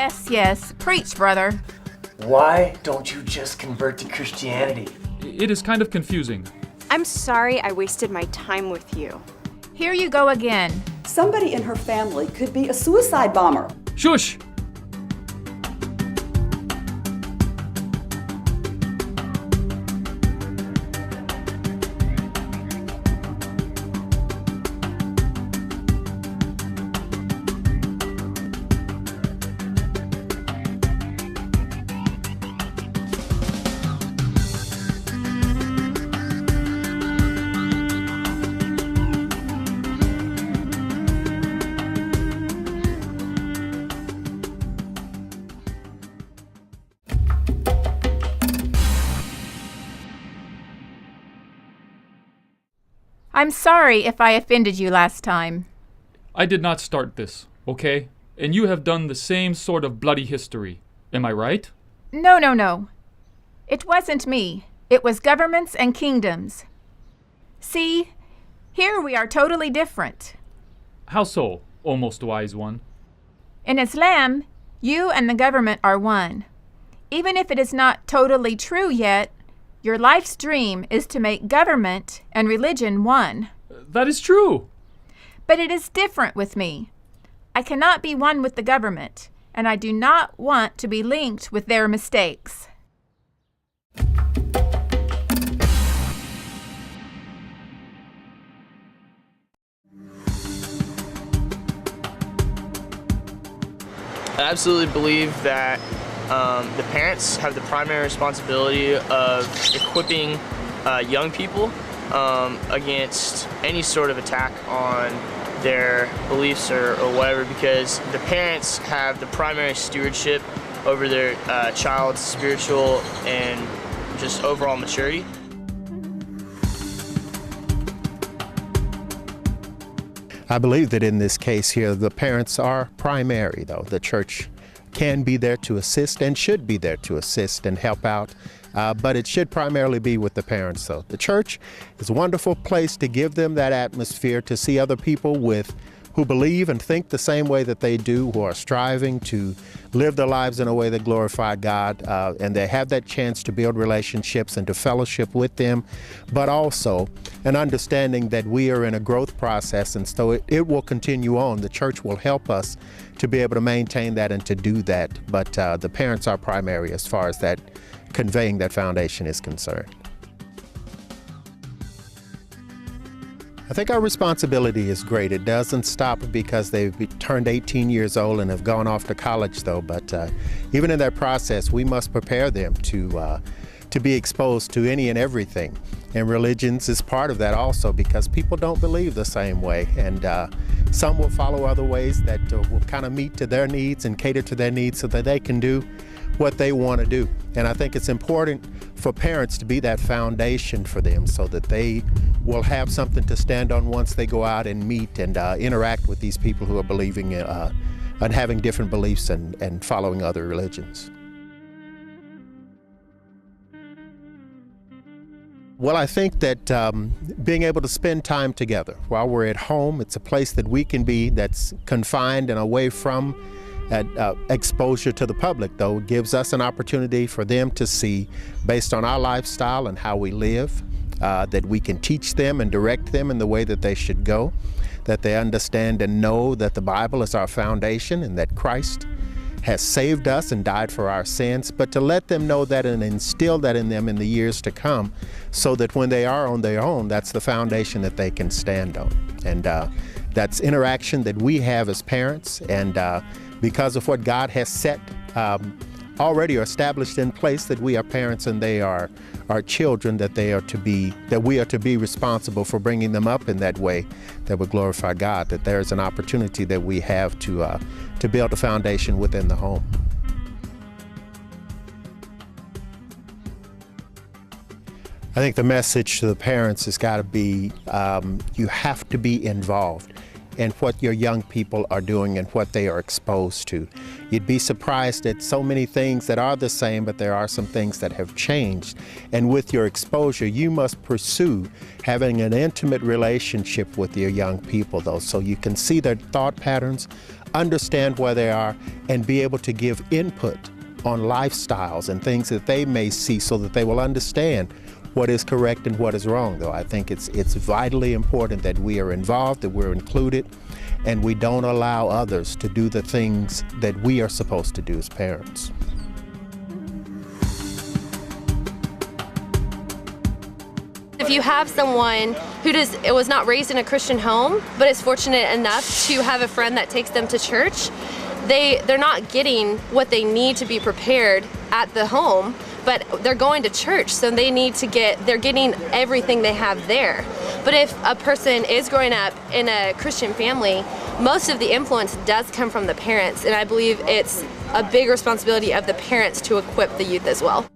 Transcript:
Yes, yes. Preach, brother. Why don't you just convert to Christianity? It is kind of confusing. I'm sorry I wasted my time with you. Here you go again. Somebody in her family could be a suicide bomber. Shush! I'm sorry if I offended you last time. I did not start this, okay? And you have done the same sort of bloody history. Am I right? No, no, no. It wasn't me. It was governments and kingdoms. See, here we are totally different. How so, O most wise one? In Islam, you and the government are one. Even if it is not totally true yet, your life's dream is to make government and religion one. That is true. But it is different with me. I cannot be one with the government, and I do not want to be linked with their mistakes. I absolutely believe that the parents have the primary responsibility of equipping young people against any sort of attack on their beliefs or whatever, because the parents have the primary stewardship over their child's spiritual and just overall maturity. I believe that in this case here, the parents are primary, though. The church can be there to assist and should be there to assist and help out, but it should primarily be with the parents, though. The church is a wonderful place to give them that atmosphere to see other people who believe and think the same way that they do, who are striving to live their lives in a way that glorify God, and they have that chance to build relationships and to fellowship with them, but also an understanding that we are in a growth process, and so it will continue on. The church will help us to be able to maintain that and to do that, but the parents are primary as far as that conveying that foundation is concerned. I think our responsibility is great. It doesn't stop because they've turned 18 years old and have gone off to college, though. But even in that process, we must prepare them to be exposed to any and everything. And religions is part of that also, because people don't believe the same way. And some will follow other ways that will kind of meet to their needs and cater to their needs so that they can do what they want to do. And I think it's important for parents to be that foundation for them so that they will have something to stand on once they go out and meet and interact with these people who are believing and having different beliefs and following other religions. Well, I think that being able to spend time together while we're at home, it's a place that we can be that's confined and away from exposure to the public, though. It gives us an opportunity for them to see, based on our lifestyle and how we live, that we can teach them and direct them in the way that they should go, that they understand and know that the Bible is our foundation and that Christ has saved us and died for our sins, but to let them know that and instill that in them in the years to come, so that when they are on their own, that's the foundation that they can stand on. And that's interaction that we have as parents, and because of what God has set already or established in place, that we are parents and they are our children, that we are to be responsible for bringing them up in that way that would glorify God, that there is an opportunity that we have to build a foundation within the home. I think the message to the parents has got to be, you have to be involved. in what your young people are doing and what they are exposed to. You'd be surprised at so many things that are the same, but there are some things that have changed. And with your exposure, you must pursue having an intimate relationship with your young people, though, so you can see their thought patterns, understand where they are, and be able to give input on lifestyles and things that they may see so that they will understand what is correct and what is wrong, though. I think it's vitally important that we are involved, that we're included, and we don't allow others to do the things that we are supposed to do as parents. If you have someone who was not raised in a Christian home, but is fortunate enough to have a friend that takes them to church, they're not getting what they need to be prepared at the home, but they're going to church, so they're getting everything they have there. But if a person is growing up in a Christian family, most of the influence does come from the parents, and I believe it's a big responsibility of the parents to equip the youth as well.